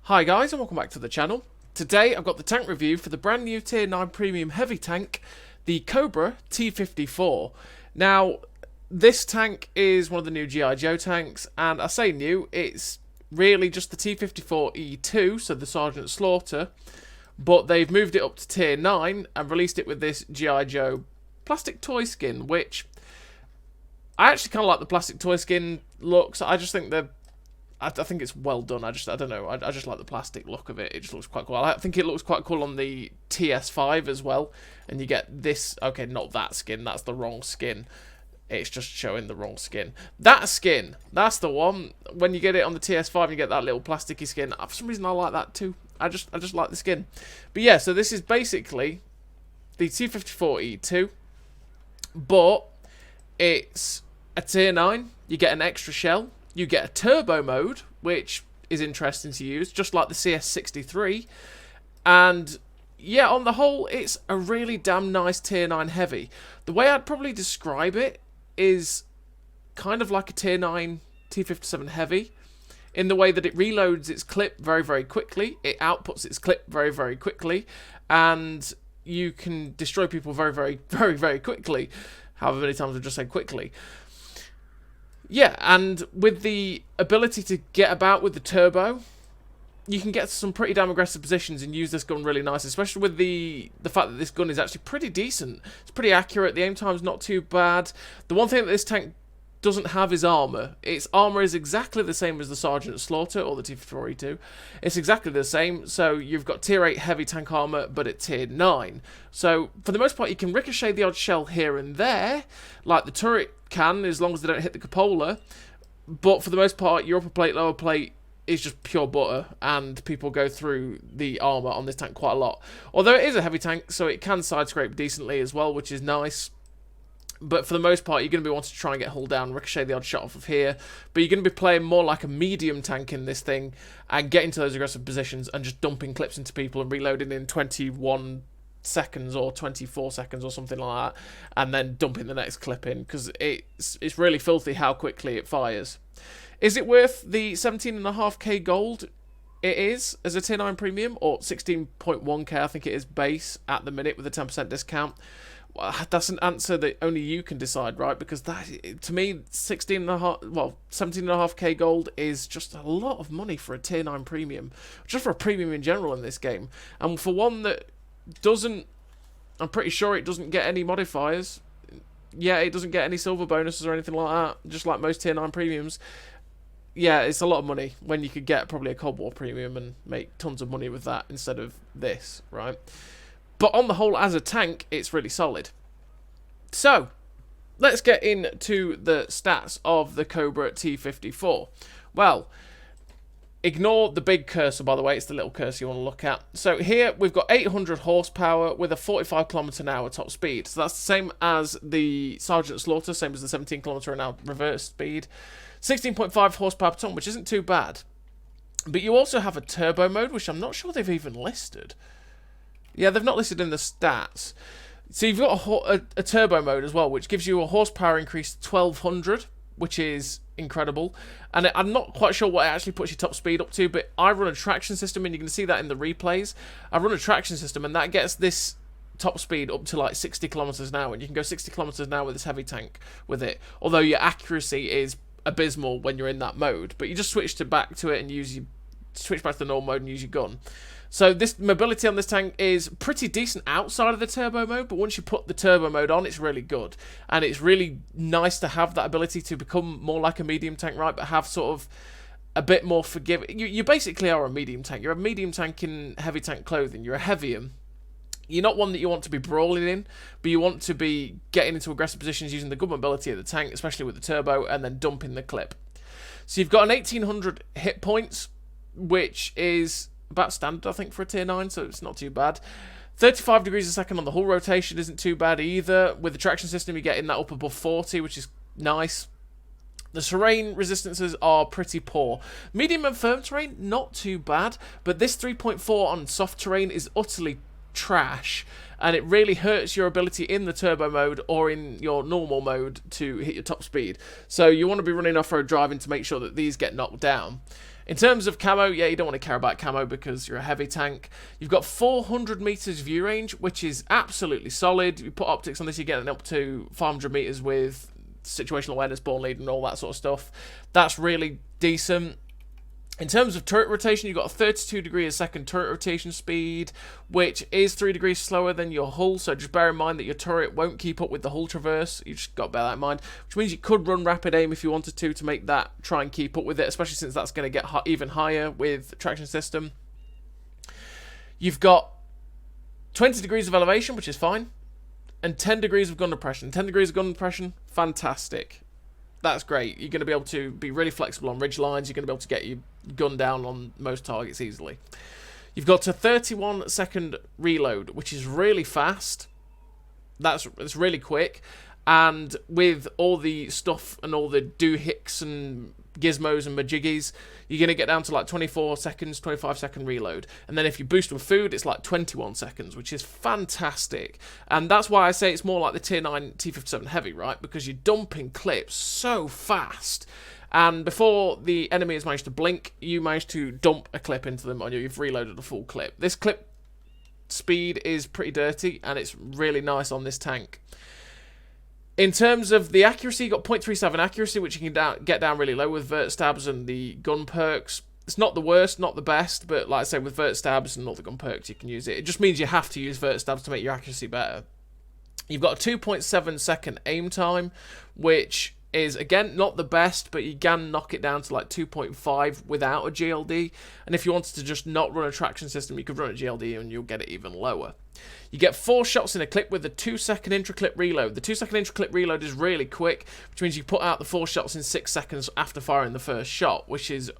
Hi guys and welcome back to the channel. Today I've got the tank review for the brand new Tier 9 Premium Heavy tank, the Cobra T54. Now, this tank is one of the new G.I. Joe tanks, and I say new, it's really just the T54E2, so the Sergeant Slaughter, but they've moved it up to Tier 9 and released it with this G.I. Joe plastic toy skin, which I actually kind of like the plastic toy skin looks. I just think I think it's well done. I don't know. I just like the plastic look of it. It just looks quite cool. I think it looks quite cool on the TS5 as well. And you get this. Okay, not that skin. That's the wrong skin. It's just showing the wrong skin. That skin. That's the one. When you get it on the TS5, you get that little plasticky skin. For some reason, I like that too. I just like the skin. But yeah, so this is basically the T54E2, but it's a Tier 9. You get an extra shell. You get a turbo mode, which is interesting to use, just like the CS63. And yeah, on the whole, it's a really damn nice Tier 9 heavy. The way I'd probably describe it is kind of like a Tier 9 T57 heavy, in the way that it reloads its clip very, very quickly. It outputs its clip very, very quickly. And you can destroy people very, very, very, very quickly. However many times I've just said quickly. Yeah, and with the ability to get about with the turbo, you can get some pretty damn aggressive positions and use this gun really nice, especially with the fact that this gun is actually pretty decent. It's pretty accurate, the aim time's not too bad. The one thing that this tank doesn't have is armour. Its armour is exactly the same as the Sergeant Slaughter or the T54E2. It's exactly the same, so you've got Tier 8 heavy tank armour, but at Tier 9. So, for the most part, you can ricochet the odd shell here and there, like the turret can, as long as they don't hit the cupola. But for the most part, your upper plate, lower plate is just pure butter, and people go through the armour on this tank quite a lot. Although it is a heavy tank, so it can side scrape decently as well, which is nice. But for the most part, you're going to be wanting to try and get hull down, ricochet the odd shot off of here. But you're going to be playing more like a medium tank in this thing, and getting to those aggressive positions and just dumping clips into people and reloading in 21 seconds or 24 seconds or something like that, and then dumping the next clip in, because it's really filthy how quickly it fires. Is it worth the 17.5k gold? It is, as a Tier 9 Premium, or 16.1k I think it is base at the minute with a 10% discount. Well, that's an answer that only you can decide, right? Because that, to me, 17.5k gold is just a lot of money for a Tier 9 Premium, just for a premium in general in this game, and for one that doesn't, I'm pretty sure it doesn't get any modifiers. Yeah, it doesn't get any silver bonuses or anything like that, just like most Tier 9 Premiums. Yeah, it's a lot of money when you could get probably a Cold War Premium and make tons of money with that instead of this, right? But on the whole, as a tank, it's really solid. So, let's get into the stats of the Cobra T54. Well, ignore the big cursor, by the way. It's the little cursor you want to look at. So here, we've got 800 horsepower with a 45 km/h top speed. So that's the same as the Sergeant Slaughter, same as the 17 km/h reverse speed. 16.5 horsepower per ton, which isn't too bad. But you also have a turbo mode, which I'm not sure they've even listed. Yeah, they've not listed in the stats. So you've got a turbo mode as well, which gives you a horsepower increase to 1200, which is incredible. And I'm not quite sure what it actually puts your top speed up to, but I run a traction system, and you can see that in the replays. I run a traction system, and that gets this top speed up to like 60 kilometers an hour, and you can go 60 kilometers an hour with this heavy tank with it. Although your accuracy is abysmal when you're in that mode, but you just switch back to it and switch back to the normal mode and use your gun. So this mobility on this tank is pretty decent outside of the turbo mode, but once you put the turbo mode on, it's really good. And it's really nice to have that ability to become more like a medium tank, right? But have sort of a bit more forgiving. You basically are a medium tank. You're a medium tank in heavy tank clothing. You're a heavium. You're not one that you want to be brawling in, but you want to be getting into aggressive positions using the good mobility of the tank, especially with the turbo, and then dumping the clip. So you've got an 1800 hit points, which is about standard, I think, for a Tier 9, so it's not too bad. 35 degrees a second on the hull rotation isn't too bad either. With the traction system, you get in that up above 40, which is nice. The terrain resistances are pretty poor. Medium and firm terrain, not too bad, but this 3.4 on soft terrain is utterly trash, and it really hurts your ability in the turbo mode or in your normal mode to hit your top speed. So you want to be running off-road driving to make sure that these get knocked down. In terms of camo, yeah, you don't want to care about camo because you're a heavy tank. You've got 400 meters view range, which is absolutely solid. You put optics on this, you're getting up to 500 meters with situational awareness, born lead, and all that sort of stuff. That's really decent. In terms of turret rotation, you've got a 32 degrees a second turret rotation speed, which is 3 degrees slower than your hull, so just bear in mind that your turret won't keep up with the hull traverse. You just got to bear that in mind, which means you could run rapid aim if you wanted to make that try and keep up with it, especially since that's going to get even higher with traction system. You've got 20 degrees of elevation, which is fine, and 10 degrees of gun depression. 10 degrees of gun depression, fantastic. That's great. You're going to be able to be really flexible on ridge lines. You're going to be able to get your gun down on most targets easily. You've got a 31-second reload, which is really fast. It's really quick. And with all the stuff and all the doohicks and gizmos and majiggies, you're going to get down to like 24 seconds, 25-second reload. And then if you boost with food, it's like 21 seconds, which is fantastic. And that's why I say it's more like the Tier 9 T57 Heavy, right? Because you're dumping clips so fast. And before the enemy has managed to blink, you manage to dump a clip into them, and you've reloaded a full clip. This clip speed is pretty dirty, and it's really nice on this tank. In terms of the accuracy, you got 0.37 accuracy, which you can get down really low with vert stabs and the gun perks. It's not the worst, not the best, but like I say, with vert stabs and all the gun perks, you can use it. It just means you have to use vert stabs to make your accuracy better. You've got a 2.7 second aim time, which is, again, not the best, but you can knock it down to like 2.5 without a GLD. And if you wanted to just not run a traction system, you could run a GLD and you'll get it even lower. You get 4 shots in a clip with a 2-second intra-clip reload. The 2-second intra-clip reload is really quick, which means you put out the 4 shots in 6 seconds after firing the first shot, which is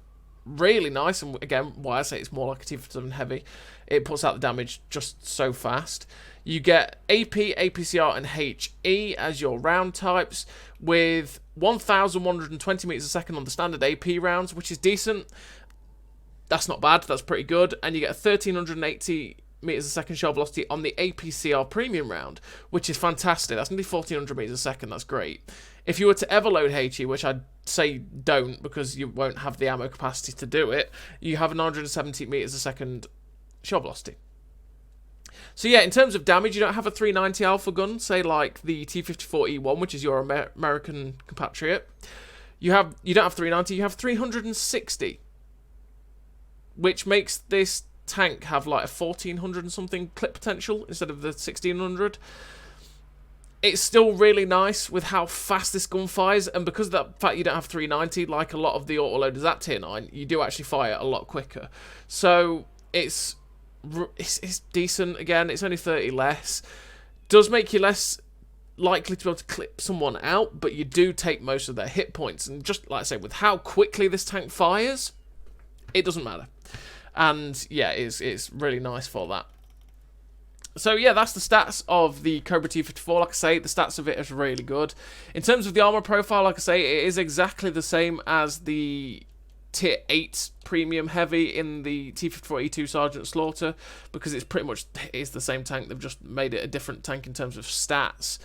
really nice. And again, why I say it's more like a T57 Heavy. It puts out the damage just so fast. You get AP, APCR, and HE as your round types with 1,120 meters a second on the standard AP rounds, which is decent. That's not bad. That's pretty good. And you get 1,380 meters a second shell velocity on the APCR premium round, which is fantastic. That's nearly 1,400 meters a second. That's great. If you were to ever load HE, which I'd say don't because you won't have the ammo capacity to do it, you have 970 meters a second shell velocity. So yeah, in terms of damage, you don't have a 390 alpha gun, say like the T54E1, which is your American compatriot. You don't have 390, you have 360, which makes this tank have like a 1,400 and something clip potential instead of the 1,600. It's still really nice with how fast this gun fires, and because of that fact you don't have 390, like a lot of the autoloaders at Tier 9, you do actually fire a lot quicker. So it's decent. Again, it's only 30 less. Does make you less likely to be able to clip someone out, but you do take most of their hit points. And just like I say, with how quickly this tank fires, it doesn't matter. And yeah, it's really nice for that. So yeah, that's the stats of the Cobra T54. Like I say, the stats of it is really good. In terms of the armor profile, like I say, it is exactly the same as the Tier 8 Premium Heavy in the T54E2 Sergeant Slaughter, because it's pretty much is the same tank. They've just made it a different tank in terms of stats.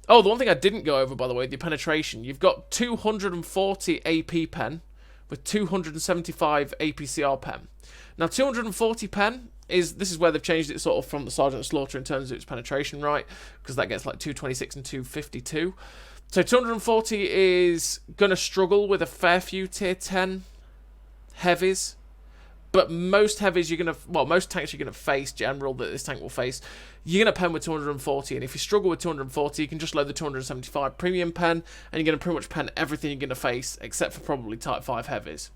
Oh, the one thing I didn't go over, by the way, the penetration. You've got 240 AP pen with 275 APCR pen. Now, 240 pen this is where they've changed it sort of from the Sergeant Slaughter in terms of its penetration, right? Because that gets like 226 and 252. So 240 is going to struggle with a fair few Tier 10 heavies. But most heavies most tanks you're going to face, general that this tank will face, you're going to pen with 240. And if you struggle with 240, you can just load the 275 premium pen, and you're going to pretty much pen everything you're going to face, except for probably Type 5 heavies.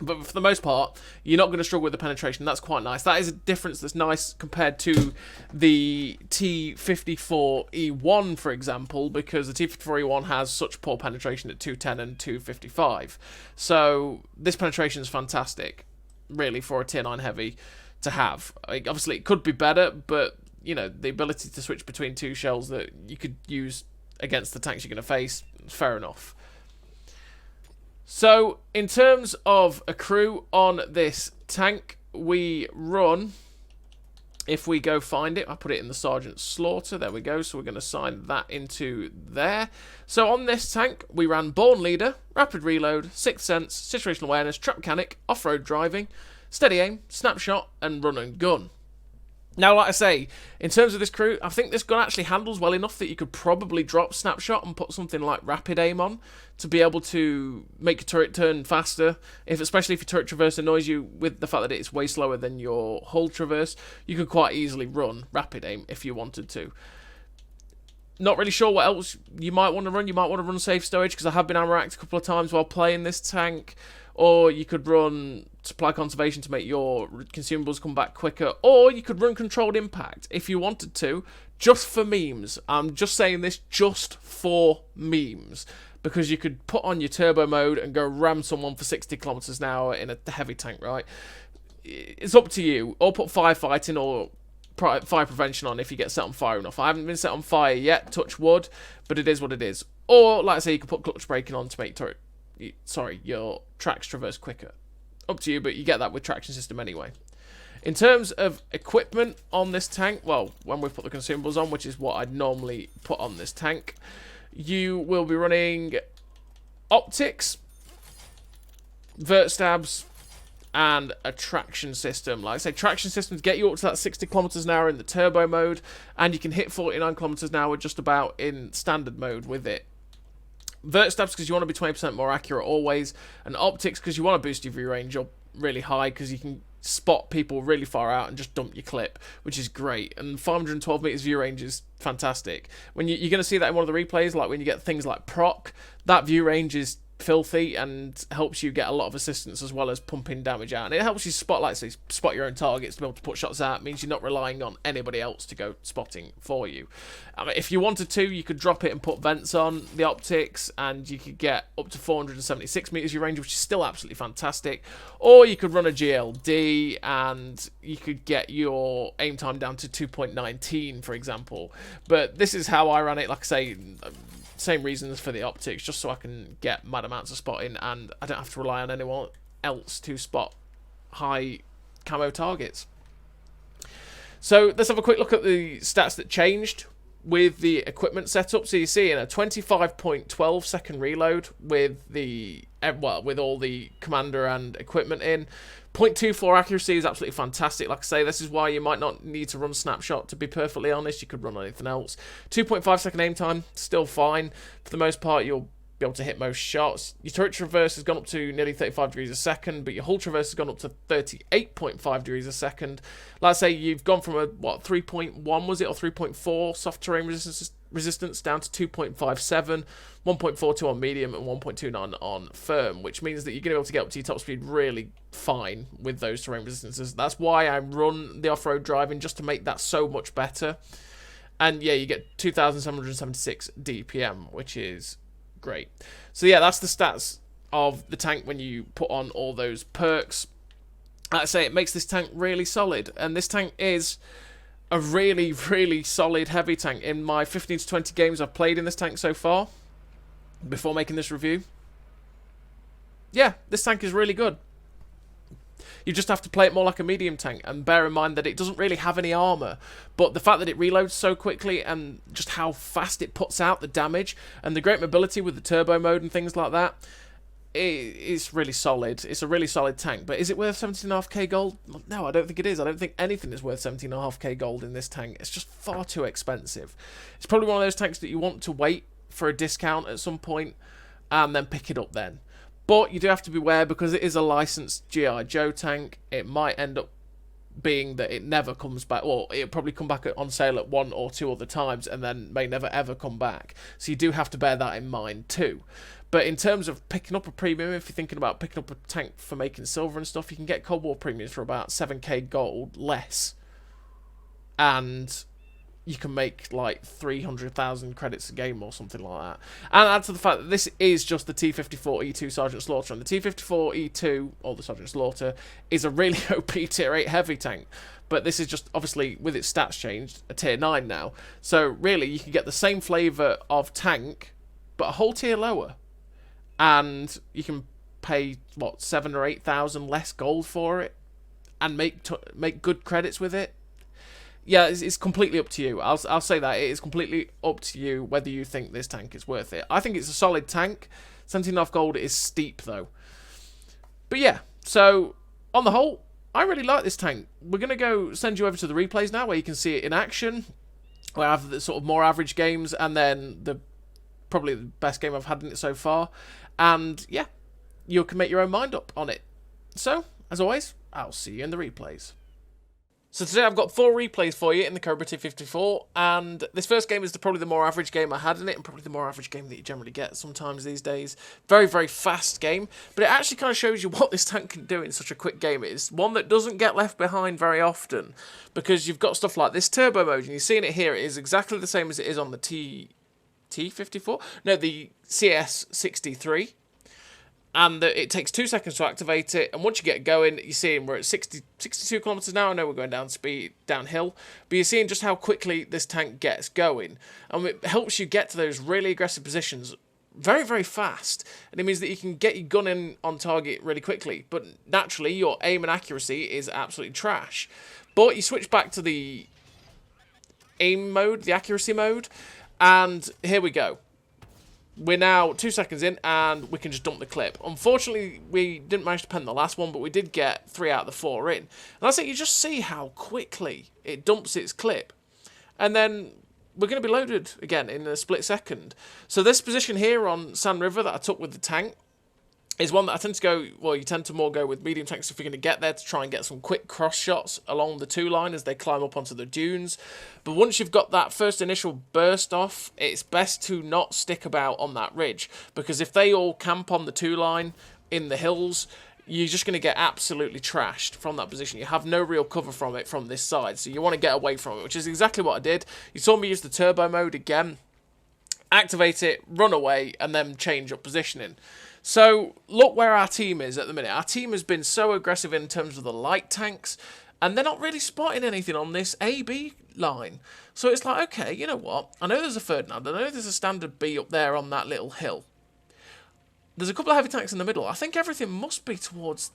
But for the most part, you're not going to struggle with the penetration. That's quite nice. That is a difference that's nice compared to the T54E1, for example, because the T54E1 has such poor penetration at 210 and 255. So this penetration is fantastic, really, for a Tier 9 Heavy to have. Obviously, it could be better, but you know, the ability to switch between two shells that you could use against the tanks you're going to face, fair enough. So, in terms of a crew on this tank, we run If we go find it, I put it in the Sergeant Slaughter. There we go. So we're going to assign that into there. So on this tank, we ran Born Leader, Rapid Reload, Sixth Sense, Situational Awareness, Trap Mechanic, Off-Road Driving, Steady Aim, Snapshot, and Run and Gun. Now, like I say, in terms of this crew, I think this gun actually handles well enough that you could probably drop Snapshot and put something like Rapid Aim on to be able to make your turret turn faster. Especially if your turret traverse annoys you with the fact that it's way slower than your hull traverse, you could quite easily run Rapid Aim if you wanted to. Not really sure what else you might want to run. You might want to run Safe Stowage, because I have been ammo racked a couple of times while playing this tank. Or you could run Supply Conservation to make your consumables come back quicker. Or you could run Controlled Impact if you wanted to, just for memes. I'm just saying this just for memes, because you could put on your turbo mode and go ram someone for 60 kilometers an hour in a heavy tank, right? It's up to you. Or put firefighting or fire prevention on if you get set on fire enough. I haven't been set on fire yet, touch wood, but it is what it is. Or, like I say, you can put clutch braking on to make your tracks traverse quicker. Up to you, but you get that with traction system anyway. In terms of equipment on this tank, well, when we put the consumables on, which is what I'd normally put on this tank, you will be running optics, vert stabs, and a traction system. Like I say, traction systems get you up to that 60 kilometers an hour in the turbo mode, and you can hit 49 kilometers an hour just about in standard mode with it. Vert stabs because you want to be 20% more accurate always, and optics because you want to boost your view range up really high because you can spot people really far out and just dump your clip, which is great. And 512 meters view range is fantastic. When you're going to see that in one of the replays, like when you get things like proc, that view range is filthy and helps you get a lot of assistance as well as pumping damage out, and it helps you spot, like say, spot your own targets to be able to put shots out. It means you're not relying on anybody else to go spotting for you. I mean, if you wanted to, you could drop it and put vents on the optics, and you could get up to 476 meters view range, which is still absolutely fantastic. Or you could run a GLD and you could get your aim time down to 2.19, for example. But this is how I ran it. Like I say, same reasons for the optics, just so I can get mad amounts of spotting and I don't have to rely on anyone else to spot high camo targets. So let's have a quick look at the stats that changed with the equipment setup. So you see in a 25.12 second reload with the with all the commander and equipment in. 0.24 accuracy is absolutely fantastic. Like I say, this is why you might not need to run Snapshot, to be perfectly honest. You could run anything else. 2.5 second aim time, still fine. For the most part, you'll be able to hit most shots. Your turret traverse has gone up to nearly 35 degrees a second, but your hull traverse has gone up to 38.5 degrees a second. Like I say, you've gone from a, 3.1 was it, or 3.4 soft terrain resistance down to 2.57, 1.42 on medium, and 1.29 on firm, which means that you're going to be able to get up to your top speed really fine with those terrain resistances. That's why I run the off-road driving, just to make that so much better. And yeah, you get 2,776 DPM, which is great. So yeah, that's the stats of the tank when you put on all those perks. Like I say, it makes this tank really solid, and this tank is a really, really solid heavy tank. In my 15 to 20 games I've played in this tank so far, before making this review, yeah, this tank is really good. You just have to play it more like a medium tank, and bear in mind that it doesn't really have any armour, but the fact that it reloads so quickly and just how fast it puts out the damage and the great mobility with the turbo mode and things like that, it's really solid. It's a really solid tank. But is it worth 17.5k gold? No, I don't think it is. I don't think anything is worth 17.5k gold in this tank. It's just far too expensive. It's probably one of those tanks that you want to wait for a discount at some point and then pick it up then. But you do have to beware, because it is a licensed G.I. Joe tank. It might end up being that it never comes back, or it'll probably come back on sale at 1 or 2 other times and then may never ever come back. So you do have to bear that in mind too. But in terms of picking up a premium, if you're thinking about picking up a tank for making silver and stuff, you can get Cold War premiums for about 7k gold less. And you can make like 300,000 credits a game or something like that. And add to the fact that this is just the T54E2 Sergeant Slaughter, and the T54E2, or the Sergeant Slaughter, is a really OP tier 8 heavy tank. But this is just, obviously, with its stats changed, a tier 9 now. So really, you can get the same flavour of tank, but a whole tier lower. And you can pay, 7,000 or 8,000 less gold for it, and make good credits with it. yeah, it's completely up to you. I'll say that. It is completely up to you whether you think this tank is worth it. I think it's a solid tank. 17.5 gold is steep, though. But yeah, so on the whole, I really like this tank. We're going to go send you over to the replays now where you can see it in action. We have the sort of more average games and then probably the best game I've had in it so far. And yeah, you can make your own mind up on it. So, as always, I'll see you in the replays. So today I've got 4 replays for you in the Cobra T54, and this first game is probably the more average game I had in it, and probably the more average game that you generally get sometimes these days. Very, very fast game, but it actually kind of shows you what this tank can do in such a quick game. It's one that doesn't get left behind very often, because you've got stuff like this turbo mode, and you're seeing it here. It is exactly the same as it is on the T54? No, the CS63. And it takes 2 seconds to activate it, and once you get going, you're seeing we're at 62 kilometers an hour. I know we're going downhill, but you're seeing just how quickly this tank gets going, and it helps you get to those really aggressive positions very, very fast, and it means that you can get your gun in on target really quickly, but naturally your aim and accuracy is absolutely trash. But you switch back to the aim mode, the accuracy mode, and here we go. We're now 2 seconds in, and we can just dump the clip. Unfortunately, we didn't manage to pen the last one, but we did get 3 out of the 4 in. And that's it. You just see how quickly it dumps its clip. And then we're going to be loaded again in a split second. So this position here on Sand River that I took with the tank is one that I tend to go, well, you tend to more go with medium tanks if you're going to get there to try and get some quick cross shots along the 2 line as they climb up onto the dunes. But once you've got that first initial burst off, it's best to not stick about on that ridge, because if they all camp on the 2 line in the hills, you're just going to get absolutely trashed from that position. You have no real cover from it from this side, so you want to get away from it, which is exactly what I did. You saw me use the turbo mode again, activate it, run away, and then change up positioning. So, look where our team is at the minute. Our team has been so aggressive in terms of the light tanks, and they're not really spotting anything on this A-B line. So it's like, okay, you know what? I know there's a Ferdinand. I know there's a standard B up there on that little hill. There's a couple of heavy tanks in the middle. I think everything must be towards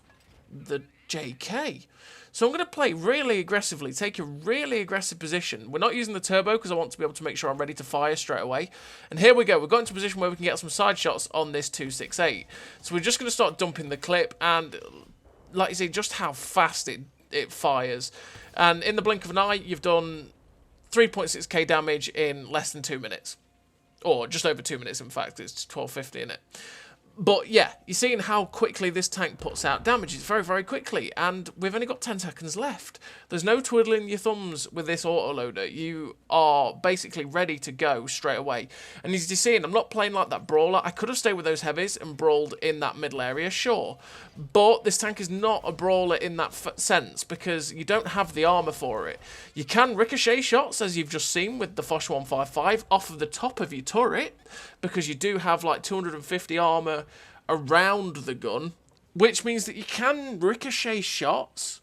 the JK. So I'm going to play really aggressively, take a really aggressive position. We're not using the turbo because I want to be able to make sure I'm ready to fire straight away. And here we go. We've got into a position where we can get some side shots on this 268. So we're just going to start dumping the clip, and like you say, just how fast it fires. And in the blink of an eye, you've done 3.6k damage in less than 2 minutes. Or just over 2 minutes, in fact. It's 12:50 in it. But yeah, you're seeing how quickly this tank puts out damage. It's very, very quickly, and we've only got 10 seconds left. There's no twiddling your thumbs with this autoloader. You are basically ready to go straight away. And as you're seeing, I'm not playing like that brawler. I could have stayed with those heavies and brawled in that middle area, sure. But this tank is not a brawler in that sense, because you don't have the armour for it. You can ricochet shots, as you've just seen with the Foch 155, off of the top of your turret, because you do have like 250 armour around the gun, which means that you can ricochet shots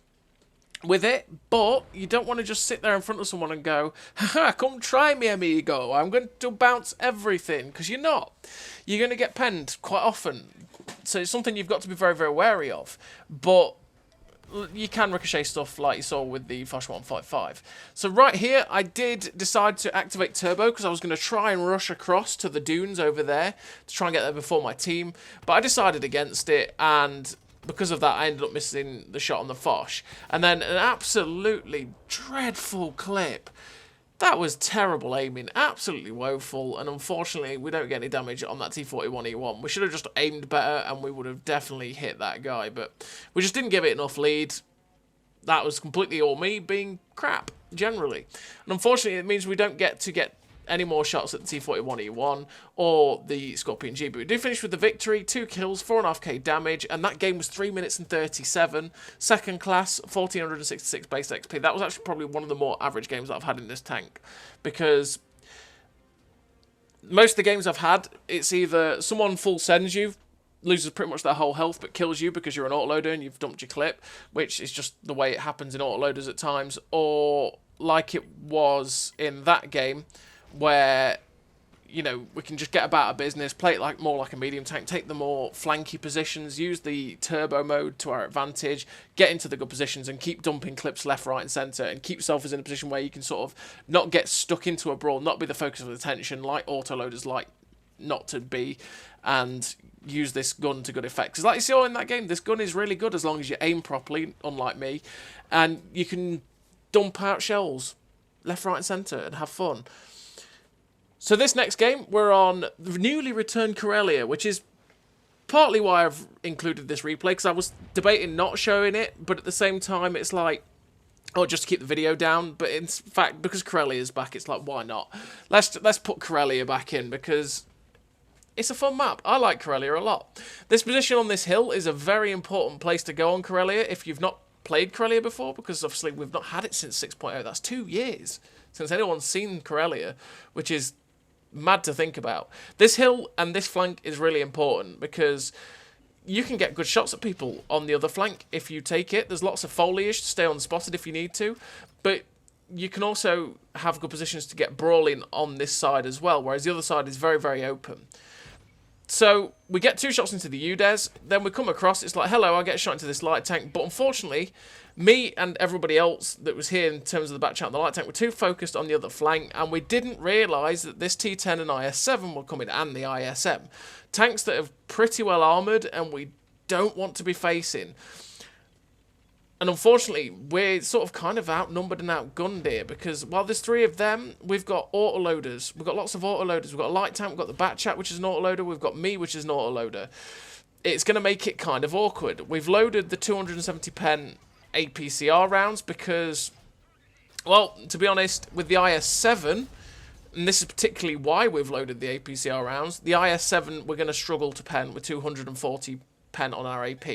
with it, but you don't want to just sit there in front of someone and go, haha, come try me, amigo, I'm going to bounce everything, because you're not. You're going to get penned quite often, so it's something you've got to be very, very wary of, but you can ricochet stuff like you saw with the Foch 155. So right here, I did decide to activate turbo because I was going to try and rush across to the dunes over there to try and get there before my team, but I decided against it, and because of that I ended up missing the shot on the Foch. And then an absolutely dreadful clip. That was terrible aiming, absolutely woeful, and unfortunately we don't get any damage on that T41E1. We should have just aimed better and we would have definitely hit that guy, but we just didn't give it enough lead. That was completely all me being crap, generally. And unfortunately it means we don't get to get any more shots at the T41E1 or the Scorpion G, but we did finish with the victory, 2 kills, 4.5k damage, and that game was 3 minutes and 37, second class, 1466 base XP. That was actually probably one of the more average games that I've had in this tank, because most of the games I've had, it's either someone full sends you, loses pretty much their whole health, but kills you because you're an autoloader and you've dumped your clip, which is just the way it happens in autoloaders at times, or like it was in that game, where you know, we can just get about our business, play it like more like a medium tank, take the more flanky positions, use the turbo mode to our advantage, get into the good positions and keep dumping clips left, right and centre, and keep yourself in a position where you can sort of not get stuck into a brawl, not be the focus of attention like autoloaders like not to be, and use this gun to good effect. Because like you saw in that game, this gun is really good as long as you aim properly, unlike me, and you can dump out shells left, right and centre and have fun. So this next game, we're on the newly returned Karelia, which is partly why I've included this replay, because I was debating not showing it, but at the same time, it's like, oh, just to keep the video down. But in fact, because Karelia is back, it's like, why not? Let's put Karelia back in, because it's a fun map. I like Karelia a lot. This position on this hill is a very important place to go on Karelia if you've not played Karelia before, because obviously we've not had it since 6.0. That's 2 years since anyone's seen Karelia, which is mad to think about. This hill and this flank is really important because you can get good shots at people on the other flank if you take it. There's lots of foliage to stay unspotted if you need to, but you can also have good positions to get brawling on this side as well, whereas the other side is very, very open. So we get 2 shots into the UDES, then we come across, it's like, hello, I get a shot into this light tank, but unfortunately, me and everybody else that was here in terms of the back chat and the light tank were too focused on the other flank, and we didn't realise that this T10 and IS-7 were coming, and the ISM. Tanks that are pretty well armoured, and we don't want to be facing. And unfortunately, we're sort of kind of outnumbered and outgunned here, because while there's 3 of them, we've got autoloaders. We've got lots of autoloaders. We've got a light tank, we've got the back chat, which is an autoloader. We've got me, which is an autoloader. It's going to make it kind of awkward. We've loaded the 270 pen APCR rounds because, well, to be honest, with the IS-7, and this is particularly why we've loaded the APCR rounds, the IS-7 we're going to struggle to pen with 240 pen on our AP.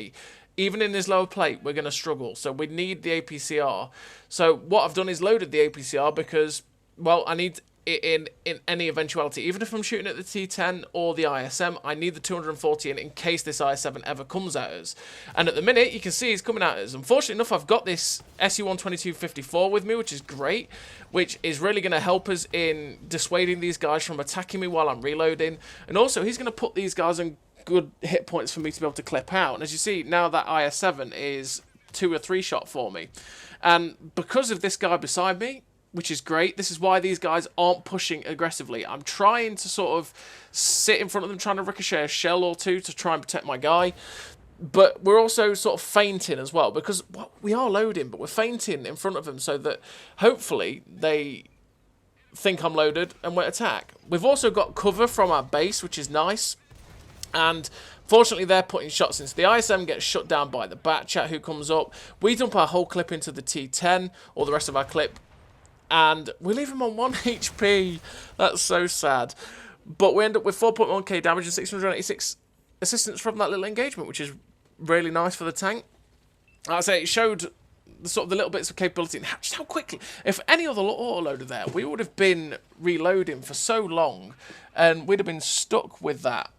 Even in his lower plate, we're going to struggle. So we need the APCR. So what I've done is loaded the APCR because, well, I need it in any eventuality. Even if I'm shooting at the T10 or the ISM, I need the 240 in case this IS-7 ever comes at us. And at the minute, you can see he's coming at us. Unfortunately enough, I've got this SU-122-54 with me, which is great, which is really going to help us in dissuading these guys from attacking me while I'm reloading. And also, he's going to put these guys in good hit points for me to be able to clip out. And as you see, now that IS-7 is 2 or 3 shot for me. And because of this guy beside me, which is great, this is why these guys aren't pushing aggressively. I'm trying to sort of sit in front of them, trying to ricochet a shell or 2 to try and protect my guy. But we're also sort of feinting as well, because well, we are loading, but we're feinting in front of them so that hopefully they think I'm loaded and won't attack. We've also got cover from our base, which is nice. And fortunately, they're putting shots in. So the ISM gets shut down by the bat chat who comes up. We dump our whole clip into the T10, or the rest of our clip, and we leave him on 1 HP. That's so sad. But we end up with 4.1k damage and 686 assistance from that little engagement, which is really nice for the tank. Like I say, it showed the sort of the little bits of capability and just how quickly. If any other autoloader there, we would have been reloading for so long, and we'd have been stuck with that.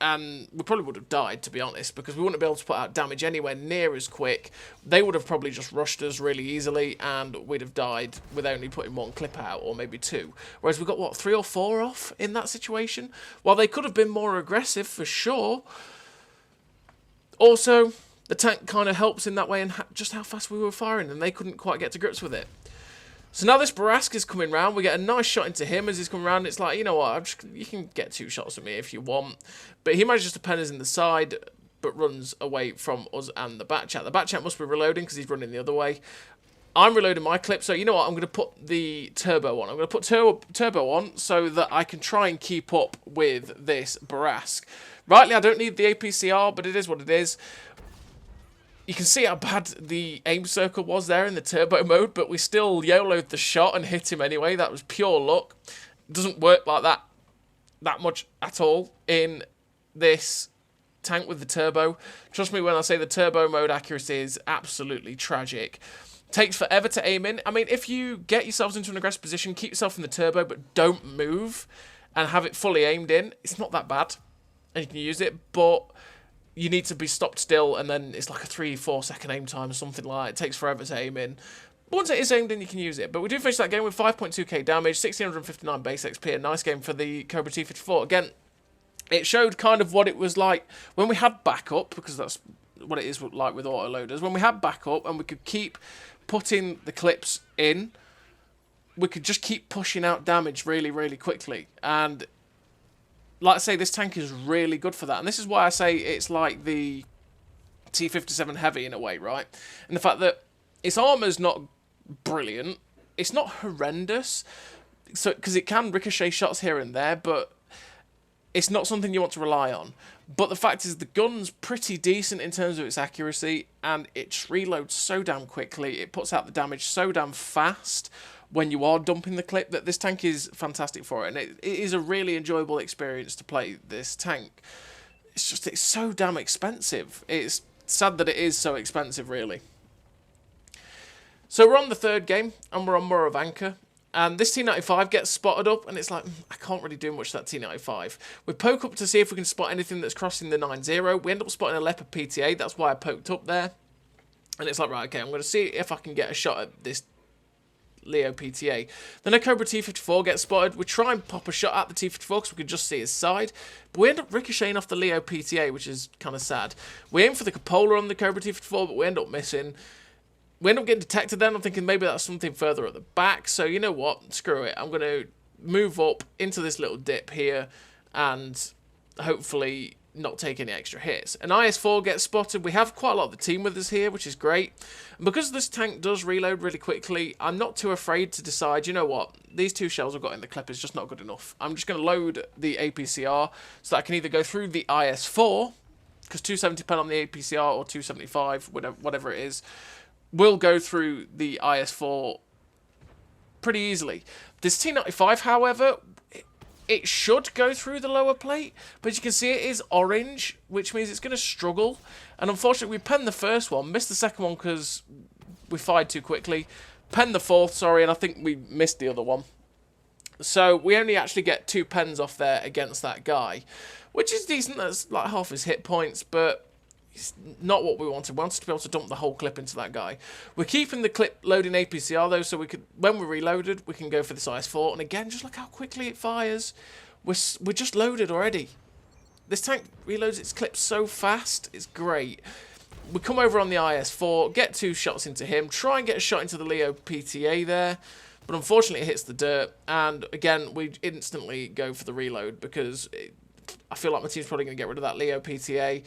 And we probably would have died, to be honest, because we wouldn't be able to put out damage anywhere near as quick. They would have probably just rushed us really easily, and we'd have died with only putting 1 clip out, or maybe 2. Whereas we got, what, 3 or 4 off in that situation? While they could have been more aggressive, for sure. Also, the tank kind of helps in that way, and just how fast we were firing, and they couldn't quite get to grips with it. So now this Barask is coming round. We get a nice shot into him as he's coming round. It's like, you know what, you can get 2 shots at me if you want. But he manages to pen us in the side, but runs away from us and the bat chat. The bat chat must be reloading because he's running the other way. I'm reloading my clip, so you know what, I'm going to put the turbo on. I'm going to put turbo on so that I can try and keep up with this Barask. Rightly, I don't need the APCR, but it is what it is. You can see how bad the aim circle was there in the turbo mode, but we still YOLO'd the shot and hit him anyway. That was pure luck. It doesn't work like that much at all in this tank with the turbo. Trust me when I say the turbo mode accuracy is absolutely tragic. Takes forever to aim in. I mean, if you get yourselves into an aggressive position, keep yourself in the turbo, but don't move and have it fully aimed in, it's not that bad. And you can use it, but you need to be stopped still, and then it's like a 3-4 second aim time or something like that. It takes forever to aim in. once it is aimed in, you can use it. But we do finish that game with 5.2k damage, 1659 base XP, a nice game for the Cobra T54. Again, it showed kind of what it was like when we had backup, because that's what it is like with autoloaders. When we had backup and we could keep putting the clips in, we could just keep pushing out damage really, really quickly. And like I say, this tank is really good for that. And this is why I say it's like the T57 Heavy in a way, right? And the fact that its armor's not brilliant, it's not horrendous, so because it can ricochet shots here and there, but it's not something you want to rely on. But the fact is, the gun's pretty decent in terms of its accuracy, and it just reloads so damn quickly. It puts out the damage so damn fast when you are dumping the clip, that this tank is fantastic for it. And it is a really enjoyable experience to play this tank. It's just, it's so damn expensive. It's sad that it is so expensive, really. So we're on the third game, and we're on Wotconsole. And this T95 gets spotted up, and it's like, I can't really do much to that T95. We poke up to see if we can spot anything that's crossing the 9-0. We end up spotting a Leopard PTA, that's why I poked up there. And it's like, right, okay, I'm going to see if I can get a shot at this Leo PTA. Then a Cobra T54 gets spotted. We try and pop a shot at the T54 because we could just see his side. But we end up ricocheting off the Leo PTA, which is kind of sad. We aim for the cupola on the Cobra T54, but we end up missing. We end up getting detected then. I'm thinking maybe that's something further at the back. So you know what? Screw it. I'm going to move up into this little dip here and hopefully not take any extra hits. An IS-4 gets spotted. We have quite a lot of the team with us here, which is great. And because this tank does reload really quickly, I'm not too afraid to decide, you know what, these 2 shells I've got in the clip is just not good enough. I'm just going to load the APCR so that I can either go through the IS-4, because 270 pen on the APCR or 275, whatever it is, will go through the IS-4 pretty easily. This T95, however, it should go through the lower plate, but you can see it is orange, which means it's going to struggle. And unfortunately, we penned the first one, missed the second one because we fired too quickly. Penned the fourth, sorry, and I think we missed the other one. So we only actually get 2 pens off there against that guy, which is decent. That's like half his hit points, but it's not what we wanted. We wanted to be able to dump the whole clip into that guy. We're keeping the clip loading APCR though, so we could, when we're reloaded, we can go for this IS-4. And again, just look how quickly it fires. We're just loaded already. This tank reloads its clips so fast. It's great. We come over on the IS-4, get 2 shots into him, try and get a shot into the Leo PTA there. But unfortunately, it hits the dirt. And again, we instantly go for the reload because I feel like my team's probably going to get rid of that Leo PTA.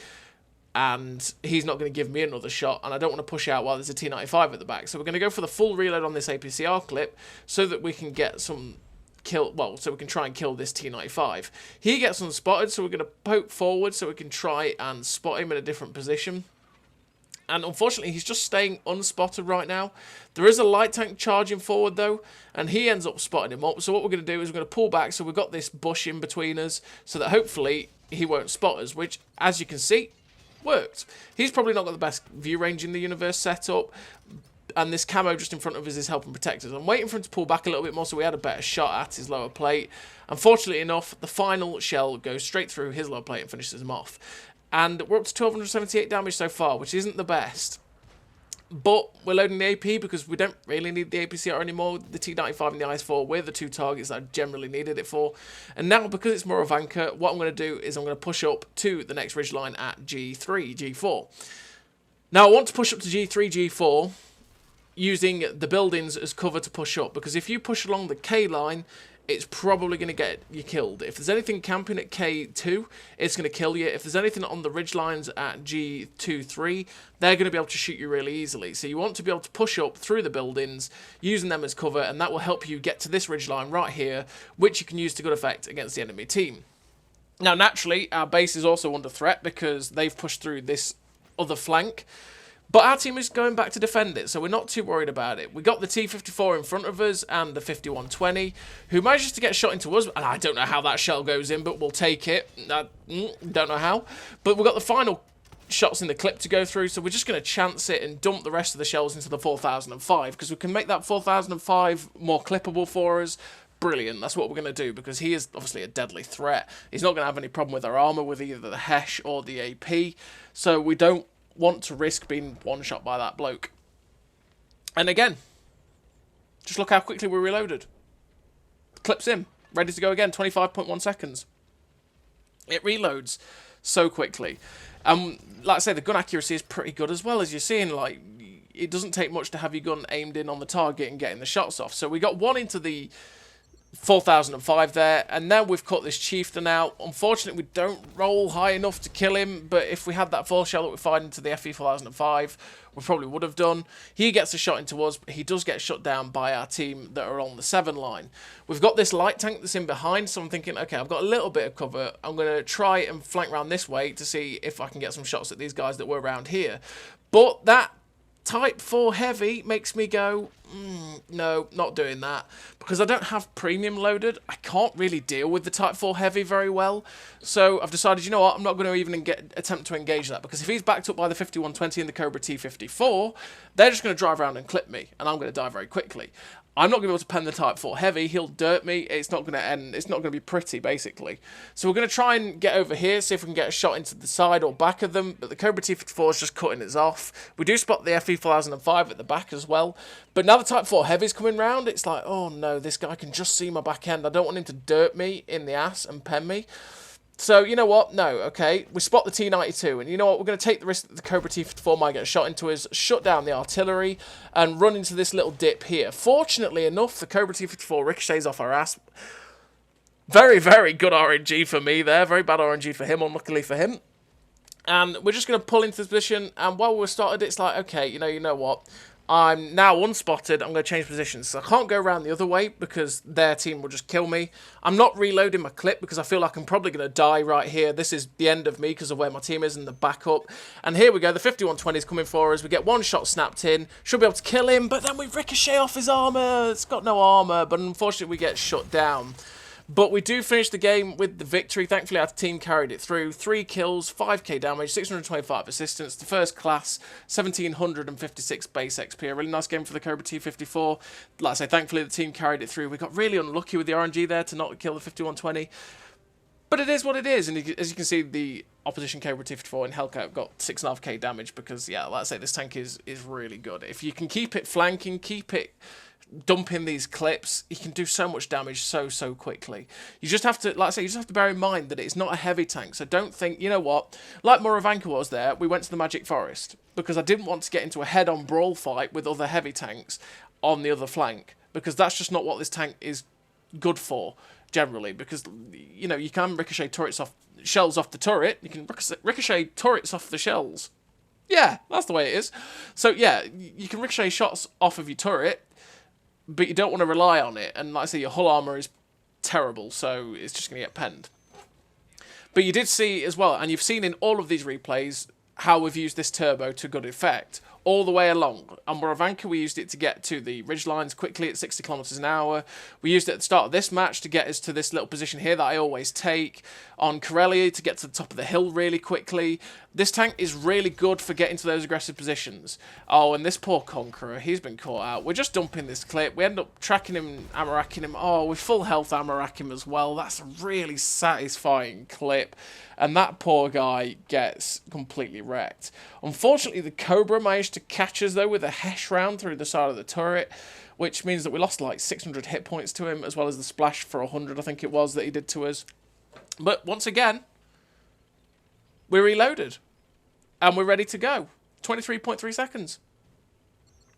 And he's not going to give me another shot, and I don't want to push out while there's a T95 at the back. So we're going to go for the full reload on this APCR clip so that we can get some kill, well, so we can try and kill this T95. He gets unspotted, so we're going to poke forward so we can try and spot him in a different position. And unfortunately, he's just staying unspotted right now. There is a light tank charging forward, though, and he ends up spotting him up. So what we're going to do is we're going to pull back so we've got this bush in between us so that hopefully he won't spot us, which, as you can see, worked. He's probably not got the best view range in the universe setup, and this camo just in front of us is helping protect us. I'm waiting for him to pull back a little bit more so we had a better shot at his lower plate. Unfortunately enough, the final shell goes straight through his lower plate and finishes him off. And we're up to 1278 damage so far, which isn't the best. But we're loading the AP because we don't really need the APCR anymore. The T95 and the IS-4 were the 2 targets that I generally needed it for. And now, because it's more of anchor, what I'm going to do is I'm going to push up to the next ridgeline at G3, G4. Now, I want to push up to G3, G4 using the buildings as cover to push up. Because if you push along the K line, it's probably going to get you killed. If there's anything camping at K2, it's going to kill you. If there's anything on the ridge lines at G2, 3, they're going to be able to shoot you really easily. So you want to be able to push up through the buildings, using them as cover, and that will help you get to this ridge line right here, which you can use to good effect against the enemy team. Now, naturally, our base is also under threat because they've pushed through this other flank. But our team is going back to defend it, so we're not too worried about it. We got the T54 in front of us and the 5120, who manages to get shot into us. And I don't know how that shell goes in, but we'll take it. I don't know how. But we've got the final shots in the clip to go through, so we're just going to chance it and dump the rest of the shells into the 4005, because we can make that 4005 more clippable for us. Brilliant. That's what we're going to do, because he is obviously a deadly threat. He's not going to have any problem with our armour, with either the HESH or the AP. So we don't want to risk being one-shot by that bloke. And again, just look how quickly we reloaded. Clip's in, ready to go again, 25.1 seconds. It reloads so quickly. Like I say, the gun accuracy is pretty good as well, as you're seeing. Like, it doesn't take much to have your gun aimed in on the target and getting the shots off. So we got one into the 4005 there, and now we've cut this chieftain out. Unfortunately, we don't roll high enough to kill him, but if we had that 4 shell that we fired into the FE 4005, we probably would have done. He gets a shot into us, but he does get shut down by our team that are on the 7 line. We've got this light tank that's in behind, so I'm thinking, okay, I've got a little bit of cover. I'm going to try and flank around this way to see if I can get some shots at these guys that were around here. But that Type 4 heavy makes me go, no, not doing that. Because I don't have premium loaded, I can't really deal with the Type 4 heavy very well. So I've decided, you know what, I'm not going to even attempt to engage that. Because if he's backed up by the 5120 and the Cobra T54, they're just going to drive around and clip me. And I'm going to die very quickly. I'm not going to be able to pen the Type 4 heavy. He'll dirt me. It's not going to end. It's not going to be pretty, basically. So we're going to try and get over here, see if we can get a shot into the side or back of them. But the Cobra T54 is just cutting us off. We do spot the FE 4005 at the back as well. But now the Type 4 heavy's coming round, it's like, oh no, this guy can just see my back end. I don't want him to dirt me in the ass and pen me. So, you know what? No, okay. We spot the T92, and you know what? We're going to take the risk that the Cobra T54 might get a shot into us, shut down the artillery, and run into this little dip here. Fortunately enough, the Cobra T54 ricochets off our ass. Very, very good RNG for me there. Very bad RNG for him, unluckily for him. And we're just going to pull into this position, and while we're started, it's like, okay, you know what? I'm now unspotted. I'm going to change positions. So I can't go around the other way because their team will just kill me. I'm not reloading my clip because I feel like I'm probably going to die right here. This is the end of me because of where my team is and the backup. And here we go. The 5120 is coming for us. We get one shot snapped in. Should be able to kill him, but then we ricochet off his armor. It's got no armor, but unfortunately we get shut down. But we do finish the game with the victory. Thankfully, our team carried it through. 3 kills, 5k damage, 625 assistance. The first class, 1756 base XP. A really nice game for the Cobra T54. Like I say, thankfully, the team carried it through. We got really unlucky with the RNG there to not kill the 5120. But it is what it is. And as you can see, the opposition Cobra T54 in Hellcat got 6.5k damage because, yeah, like I say, this tank is really good. If you can keep it flanking, keep it dumping these clips, he can do so much damage so quickly. You just have to, like I say, you just have to bear in mind that it's not a heavy tank, so don't think, you know what, like Moravanka was there, we went to the Magic Forest, because I didn't want to get into a head-on brawl fight with other heavy tanks on the other flank, because that's just not what this tank is good for, generally, because, you know, you can ricochet shells off the turret, you can ricochet turrets off the shells. Yeah, that's the way it is. So, yeah, you can ricochet shots off of your turret, but you don't want to rely on it, and like I say, your hull armour is terrible, so it's just going to get penned. But you did see as well, and you've seen in all of these replays, how we've used this turbo to good effect, all the way along. On Moravanka, we used it to get to the ridge lines quickly at 60 kilometers an hour. We used it at the start of this match to get us to this little position here that I always take. On Karelia, to get to the top of the hill really quickly. This tank is really good for getting to those aggressive positions. Oh, and this poor Conqueror, he's been caught out. We're just dumping this clip. We end up tracking him, ammo-racking him. Oh, with full health ammo-racking him as well. That's a really satisfying clip. And that poor guy gets completely wrecked. Unfortunately, the Cobra managed to catch us, though, with a Hesh round through the side of the turret, which means that we lost like 600 hit points to him, as well as the splash for 100, I think it was, that he did to us. But once again, we reloaded. And we're ready to go. 23.3 seconds.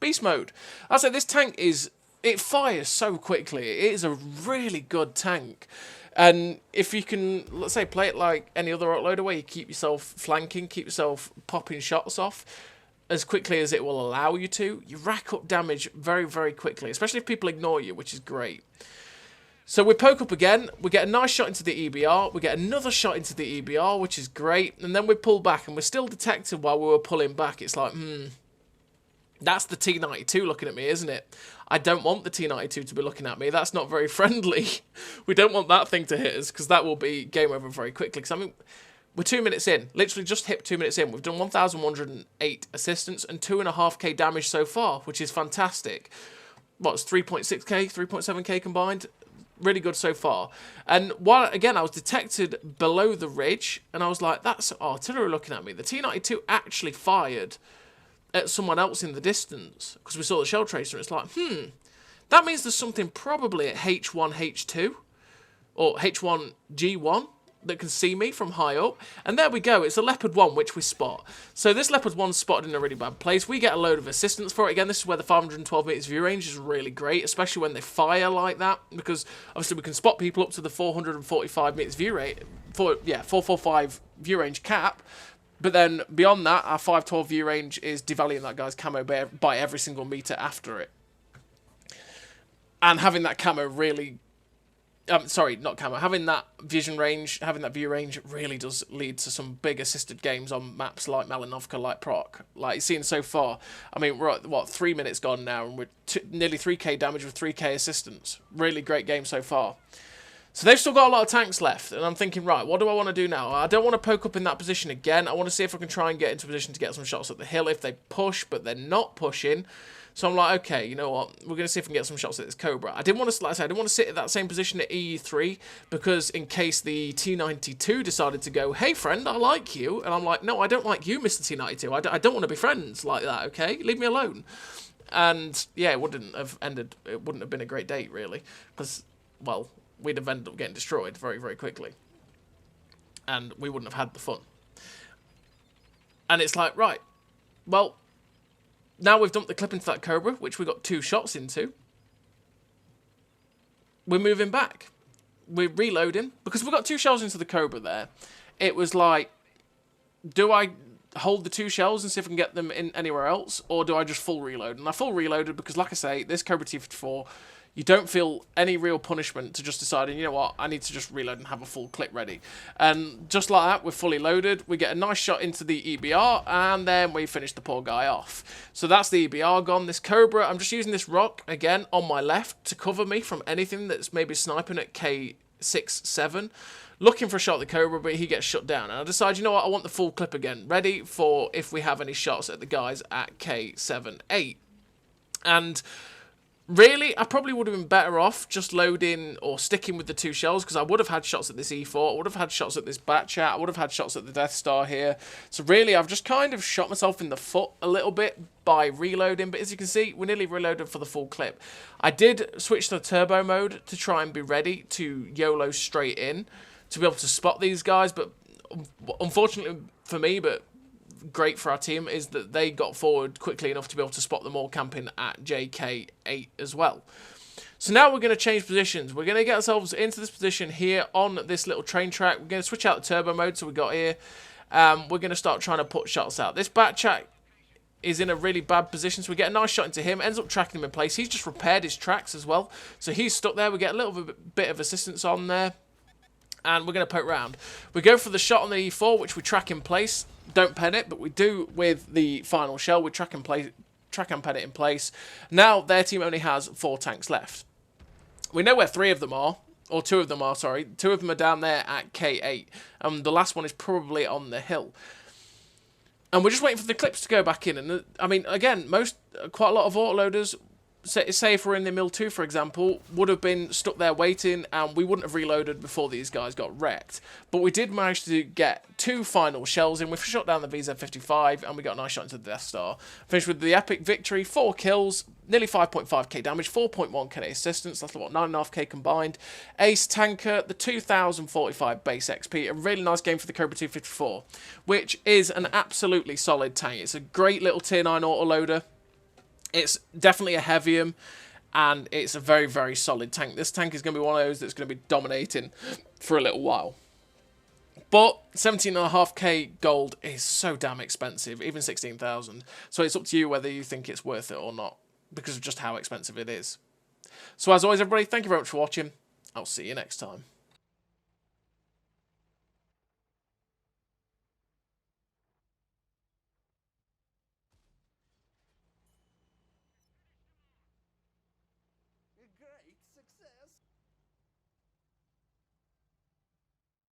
Beast mode. I say this tank it fires so quickly. It is a really good tank. And if you can, let's say, play it like any other uploader where you keep yourself flanking, keep yourself popping shots off as quickly as it will allow you to, you rack up damage very quickly, especially if people ignore you, which is great. So we poke up again, we get a nice shot into the EBR, we get another shot into the EBR, which is great, and then we pull back, and we're still detected while we were pulling back. It's like, that's the T92 looking at me, isn't it? I don't want the T92 to be looking at me. That's not very friendly. We don't want that thing to hit us, because that will be game over very quickly. Because I mean, we're 2 minutes in. Literally just hit 2 minutes in. We've done 1,108 assistance and 2.5k damage so far, which is fantastic. What's 3.6k, 3.7k combined? Really good so far. And while, again, I was detected below the ridge, and I was like, that's artillery looking at me. The T92 actually fired at someone else in the distance, because we saw the shell tracer, and it's like, That means there's something probably at H1, H2, or H1, G1 that can see me from high up. And there we go, it's a Leopard 1 which we spot. So this Leopard 1's spotted in a really bad place. We get a load of assistance for it. Again, this is where the 512 meters view range is really great, especially when they fire like that, because obviously we can spot people up to the 445 meters view rate, 445 view range cap. But then beyond that, our 512 view range is devaluing that guy's camo by every single meter after it. And having that camo really... sorry, not camo. Having that vision range, having that view range really does lead to some big assisted games on maps like Malinovka, like Proc. Like, you've seen so far, I mean, we're at, what, 3 minutes gone now, and we're nearly 3k damage with 3k assistance. Really great game so far. So they've still got a lot of tanks left, and I'm thinking, right, what do I want to do now? I don't want to poke up in that position again. I want to see if I can try and get into a position to get some shots at the hill if they push, but they're not pushing. So I'm like, okay, you know what? We're going to see if we can get some shots at this Cobra. I didn't want to, like I said, I didn't want to sit at that same position at EU3 because in case the T92 decided to go, hey friend, I like you, and I'm like, no, I don't like you, Mr. T92. I don't want to be friends like that. Okay, leave me alone. And yeah, it wouldn't have ended. It wouldn't have been a great date really, because well, we'd have ended up getting destroyed very, very quickly, and we wouldn't have had the fun. And it's like, right, well. Now we've dumped the clip into that Cobra, which we got 2 shots into. We're moving back. We're reloading. Because we got 2 shells into the Cobra there. It was like, do I hold the 2 shells and see if I can get them in anywhere else? Or do I just full reload? And I full reloaded because, like I say, this Cobra T54... You don't feel any real punishment to just deciding, you know what, I need to just reload and have a full clip ready. And just like that, we're fully loaded. We get a nice shot into the EBR, and then we finish the poor guy off. So that's the EBR gone. This Cobra, I'm just using this rock, again, on my left to cover me from anything that's maybe sniping at K6, 7. Looking for a shot at the Cobra, but he gets shut down. And I decide, you know what, I want the full clip again, ready for if we have any shots at the guys at K7, 8. And... really, I probably would have been better off just loading or sticking with the 2 shells because I would have had shots at this E4, I would have had shots at this Batchat, I would have had shots at the Death Star here. So really, I've just kind of shot myself in the foot a little bit by reloading, but as you can see, we're nearly reloaded for the full clip. I did switch to turbo mode to try and be ready to YOLO straight in to be able to spot these guys, but unfortunately for me, but great for our team, is that they got forward quickly enough to be able to spot them all camping at JK8 as well. So now we're going to change positions. We're going to get ourselves into this position here on this little train track. We're going to switch out the turbo mode, so we got here. We're going to start trying to put shots out. This Batchat is in a really bad position, so we get a nice shot into him, ends up tracking him in place. He's just repaired his tracks as well, so he's stuck there. We get a little bit of assistance on there, and we're going to poke round. We go for the shot on the E4, which we track in place. Don't pen it, but we do with the final shell. We track and pen it in place. Now their team only has 4 tanks left. We know where 3 of them are, or 2 of them are, sorry. 2 of them are down there at K8, and the last one is probably on the hill. And we're just waiting for the clips to go back in. And I mean, again, quite a lot of autoloaders, say if we're in the Mill 2, for example, would have been stuck there waiting, and we wouldn't have reloaded before these guys got wrecked. But we did manage to get 2 final shells in. We shot down the VZ55, and we got a nice shot into the Death Star. Finished with the epic victory, 4 kills, nearly 5.5k damage, 4.1k assistance, that's what, 9.5k combined. Ace tanker, the 2045 base XP, a really nice game for the Cobra T54, which is an absolutely solid tank. It's a great little tier 9 autoloader. It's definitely a heavium, and it's a very, very solid tank. This tank is going to be one of those that's going to be dominating for a little while. But 17.5k gold is so damn expensive, even 16,000. So it's up to you whether you think it's worth it or not, because of just how expensive it is. So as always, everybody, thank you very much for watching. I'll see you next time.